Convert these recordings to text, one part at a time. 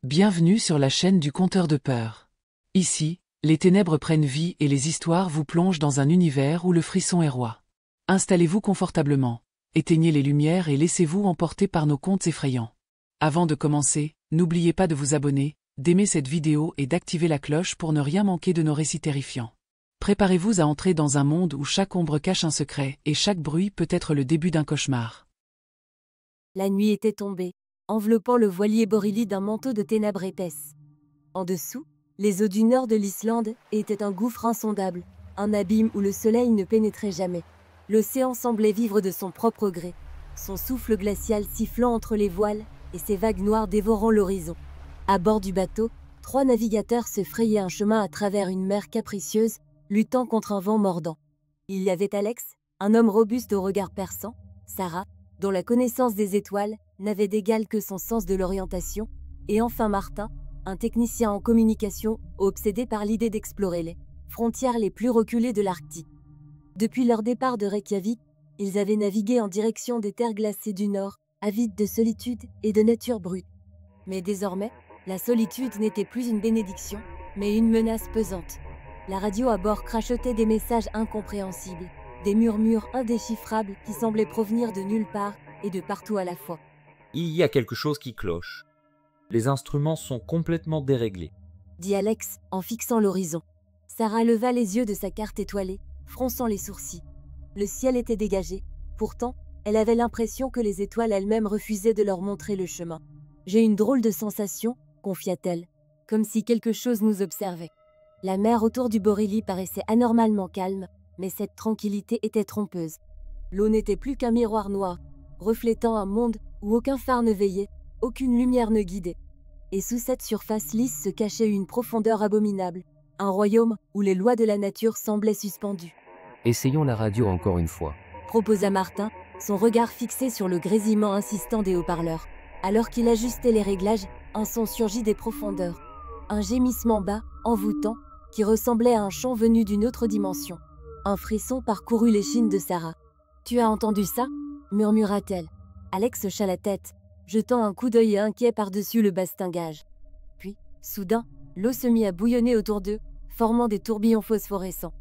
Bienvenue sur la chaîne du Conteur de peur. Ici, les ténèbres prennent vie et les histoires vous plongent dans un univers où le frisson est roi. Installez-vous confortablement, éteignez les lumières et laissez-vous emporter par nos contes effrayants. Avant de commencer, n'oubliez pas de vous abonner, d'aimer cette vidéo et d'activer la cloche pour ne rien manquer de nos récits terrifiants. Préparez-vous à entrer dans un monde où chaque ombre cache un secret et chaque bruit peut être le début d'un cauchemar. La nuit était tombée, enveloppant le voilier Borili d'un manteau de ténèbres épaisses. En dessous, les eaux du nord de l'Islande étaient un gouffre insondable, un abîme où le soleil ne pénétrait jamais. L'océan semblait vivre de son propre gré, son souffle glacial sifflant entre les voiles et ses vagues noires dévorant l'horizon. À bord du bateau, 3 navigateurs se frayaient un chemin à travers une mer capricieuse, luttant contre un vent mordant. Il y avait Alex, un homme robuste au regard perçant, Sarah, dont la connaissance des étoiles n'avait d'égal que son sens de l'orientation, et enfin Martin, un technicien en communication obsédé par l'idée d'explorer les frontières les plus reculées de l'Arctique. Depuis leur départ de Reykjavik, ils avaient navigué en direction des terres glacées du Nord, avides de solitude et de nature brute. Mais désormais, la solitude n'était plus une bénédiction, mais une menace pesante. La radio à bord crachotait des messages incompréhensibles, des murmures indéchiffrables qui semblaient provenir de nulle part et de partout à la fois. Il y a quelque chose qui cloche. Les instruments sont complètement déréglés. Dit Alex en fixant l'horizon. Sarah leva les yeux de sa carte étoilée, fronçant les sourcils. Le ciel était dégagé. Pourtant, elle avait l'impression que les étoiles elles-mêmes refusaient de leur montrer le chemin. « J'ai une drôle de sensation », confia-t-elle, comme si quelque chose nous observait. La mer autour du Borili paraissait anormalement calme, mais cette tranquillité était trompeuse. L'eau n'était plus qu'un miroir noir, reflétant un monde où aucun phare ne veillait, aucune lumière ne guidait. Et sous cette surface lisse se cachait une profondeur abominable, un royaume où les lois de la nature semblaient suspendues. Essayons la radio encore une fois. Proposa Martin, son regard fixé sur le grésillement insistant des haut-parleurs. Alors qu'il ajustait les réglages, un son surgit des profondeurs. Un gémissement bas, envoûtant, qui ressemblait à un chant venu d'une autre dimension. Un frisson parcourut l'échine de Sarah. « Tu as entendu ça ?» murmura-t-elle. Alex hocha la tête, jetant un coup d'œil inquiet par-dessus le bastingage. Puis, soudain, l'eau se mit à bouillonner autour d'eux, formant des tourbillons phosphorescents.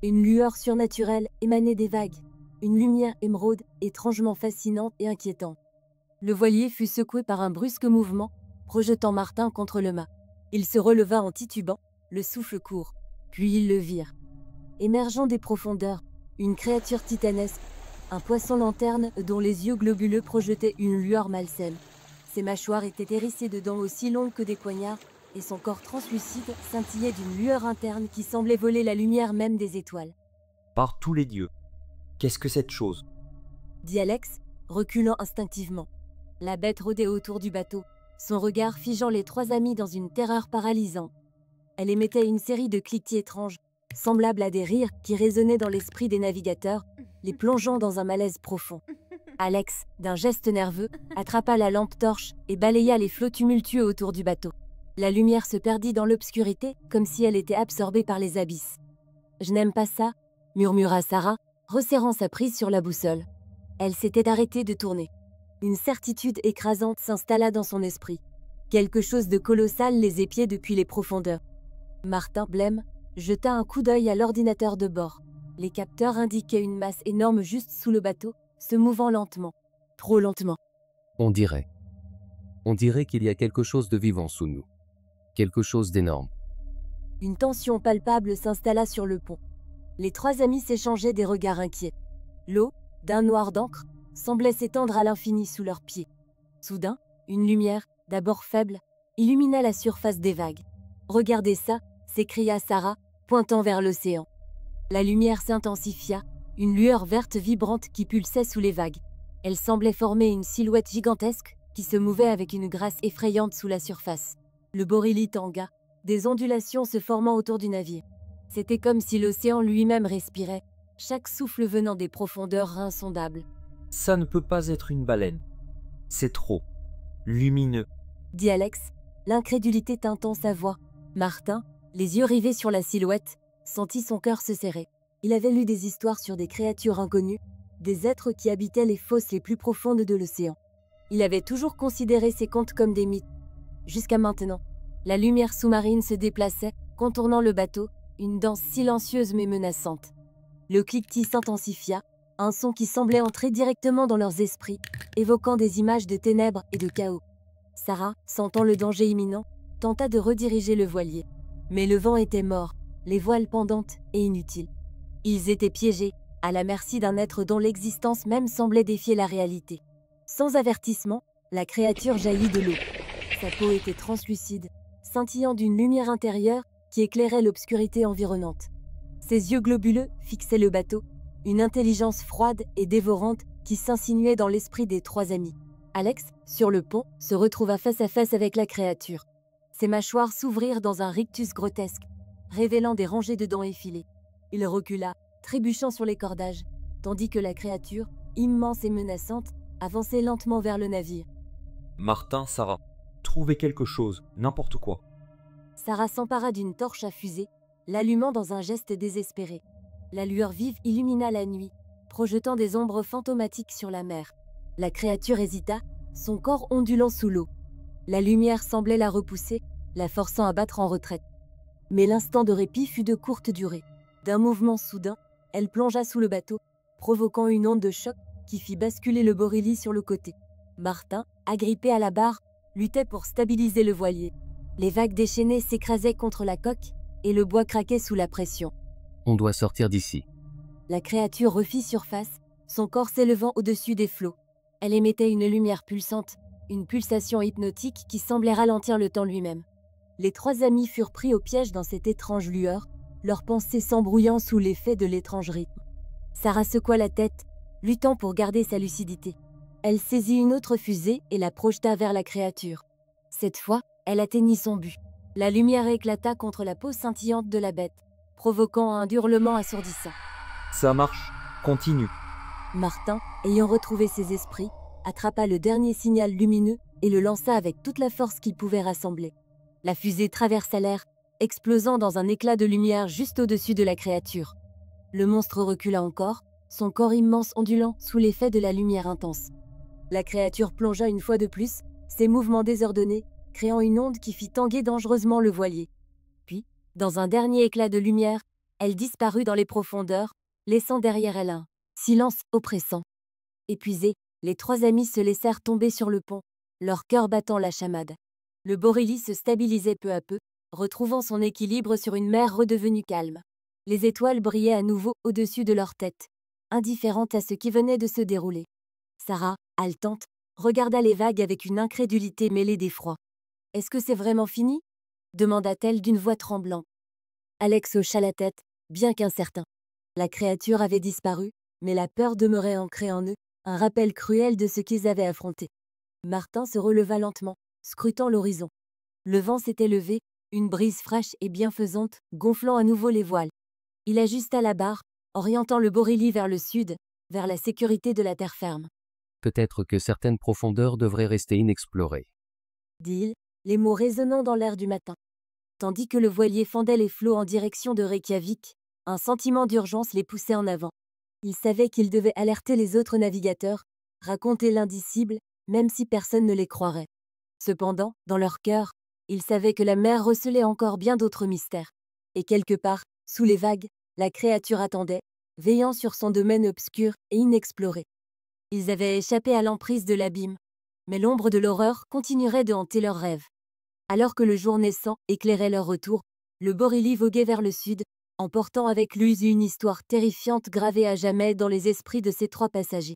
Une lueur surnaturelle émanait des vagues, une lumière émeraude étrangement fascinante et inquiétante. Le voilier fut secoué par un brusque mouvement, projetant Martin contre le mât. Il se releva en titubant, le souffle court. Puis ils le virent. Émergeant des profondeurs, une créature titanesque, un poisson lanterne dont les yeux globuleux projetaient une lueur malsaine. Ses mâchoires étaient hérissées de dents aussi longues que des poignards, et son corps translucide scintillait d'une lueur interne qui semblait voler la lumière même des étoiles. Par tous les dieux, qu'est-ce que cette chose ? Dit Alex, reculant instinctivement. La bête rôdait autour du bateau, son regard figeant les 3 amis dans une terreur paralysante. Elle émettait une série de cliquetis étranges, semblables à des rires qui résonnaient dans l'esprit des navigateurs, les plongeant dans un malaise profond. Alex, d'un geste nerveux, attrapa la lampe torche et balaya les flots tumultueux autour du bateau. La lumière se perdit dans l'obscurité, comme si elle était absorbée par les abysses. « Je n'aime pas ça », murmura Sarah, resserrant sa prise sur la boussole. Elle s'était arrêtée de tourner. Une certitude écrasante s'installa dans son esprit. Quelque chose de colossal les épiait depuis les profondeurs. Martin, blême, jeta un coup d'œil à l'ordinateur de bord. Les capteurs indiquaient une masse énorme juste sous le bateau, se mouvant lentement. Trop lentement. On dirait qu'il y a quelque chose de vivant sous nous. Quelque chose d'énorme. Une tension palpable s'installa sur le pont. Les 3 amis s'échangeaient des regards inquiets. L'eau, d'un noir d'encre, semblait s'étendre à l'infini sous leurs pieds. Soudain, une lumière, d'abord faible, illumina la surface des vagues. « Regardez ça !» s'écria Sarah, pointant vers l'océan. La lumière s'intensifia, une lueur verte vibrante qui pulsait sous les vagues. Elle semblait former une silhouette gigantesque qui se mouvait avec une grâce effrayante sous la surface. Le Borili tangua, des ondulations se formant autour du navire. C'était comme si l'océan lui-même respirait, chaque souffle venant des profondeurs insondables. Ça ne peut pas être une baleine. C'est trop lumineux, dit Alex, l'incrédulité teintant sa voix. Martin, les yeux rivés sur la silhouette, sentit son cœur se serrer. Il avait lu des histoires sur des créatures inconnues, des êtres qui habitaient les fosses les plus profondes de l'océan. Il avait toujours considéré ces contes comme des mythes. jusqu'à maintenant. La lumière sous-marine se déplaçait, contournant le bateau, une danse silencieuse mais menaçante. Le cliquetis s'intensifia, un son qui semblait entrer directement dans leurs esprits, évoquant des images de ténèbres et de chaos. Sarah, sentant le danger imminent, tenta de rediriger le voilier. Mais le vent était mort, les voiles pendantes et inutiles. Ils étaient piégés, à la merci d'un être dont l'existence même semblait défier la réalité. Sans avertissement, la créature jaillit de l'eau. Sa peau était translucide, scintillant d'une lumière intérieure qui éclairait l'obscurité environnante. Ses yeux globuleux fixaient le bateau, une intelligence froide et dévorante qui s'insinuait dans l'esprit des trois amis. Alex, sur le pont, se retrouva face à face avec la créature. Ses mâchoires s'ouvrirent dans un rictus grotesque, révélant des rangées de dents effilées. Il recula, trébuchant sur les cordages, tandis que la créature, immense et menaçante, avançait lentement vers le navire. Martin, Sarah, trouvez quelque chose, n'importe quoi. Sarah s'empara d'une torche à fusée, l'allumant dans un geste désespéré. La lueur vive illumina la nuit, projetant des ombres fantomatiques sur la mer. La créature hésita, son corps ondulant sous l'eau. La lumière semblait la repousser, la forçant à battre en retraite. Mais l'instant de répit fut de courte durée. D'un mouvement soudain, elle plongea sous le bateau, provoquant une onde de choc qui fit basculer le Borili sur le côté. Martin, agrippé à la barre, luttait pour stabiliser le voilier. Les vagues déchaînées s'écrasaient contre la coque et le bois craquait sous la pression. On doit sortir d'ici. La créature refit surface, son corps s'élevant au-dessus des flots. Elle émettait une lumière pulsante, une pulsation hypnotique qui semblait ralentir le temps lui-même. Les trois amis furent pris au piège dans cette étrange lueur, leurs pensées s'embrouillant sous l'effet de l'étrange rythme. Sarah secoua la tête, luttant pour garder sa lucidité. Elle saisit une autre fusée et la projeta vers la créature. Cette fois, elle atteignit son but. La lumière éclata contre la peau scintillante de la bête, provoquant un hurlement assourdissant. Ça marche, continue. Martin, ayant retrouvé ses esprits, attrapa le dernier signal lumineux et le lança avec toute la force qu'il pouvait rassembler. La fusée traversa l'air, explosant dans un éclat de lumière juste au-dessus de la créature. Le monstre recula encore, son corps immense ondulant sous l'effet de la lumière intense. La créature plongea une fois de plus, ses mouvements désordonnés, créant une onde qui fit tanguer dangereusement le voilier. Puis, dans un dernier éclat de lumière, elle disparut dans les profondeurs, laissant derrière elle un silence oppressant. Épuisés, les trois amis se laissèrent tomber sur le pont, leur cœur battant la chamade. Le Borili se stabilisait peu à peu, retrouvant son équilibre sur une mer redevenue calme. Les étoiles brillaient à nouveau au-dessus de leur tête, indifférentes à ce qui venait de se dérouler. Sarah, haletante, regarda les vagues avec une incrédulité mêlée d'effroi. « Est-ce que c'est vraiment fini ?» demanda-t-elle d'une voix tremblante. Alex hocha la tête, bien qu'incertain. La créature avait disparu, mais la peur demeurait ancrée en eux, un rappel cruel de ce qu'ils avaient affronté. Martin se releva lentement, scrutant l'horizon. Le vent s'était levé, une brise fraîche et bienfaisante, gonflant à nouveau les voiles. Il ajusta la barre, orientant le Borili vers le sud, vers la sécurité de la terre ferme. Peut-être que certaines profondeurs devraient rester inexplorées. Dit-il, les mots résonnant dans l'air du matin. Tandis que le voilier fendait les flots en direction de Reykjavik, un sentiment d'urgence les poussait en avant. Ils savaient qu'ils devaient alerter les autres navigateurs, raconter l'indicible, même si personne ne les croirait. Cependant, dans leur cœur, ils savaient que la mer recelait encore bien d'autres mystères. Et quelque part, sous les vagues, la créature attendait, veillant sur son domaine obscur et inexploré. Ils avaient échappé à l'emprise de l'abîme, mais l'ombre de l'horreur continuerait de hanter leurs rêves. Alors que le jour naissant éclairait leur retour, le Borili voguait vers le sud, emportant avec lui une histoire terrifiante gravée à jamais dans les esprits de ses trois passagers.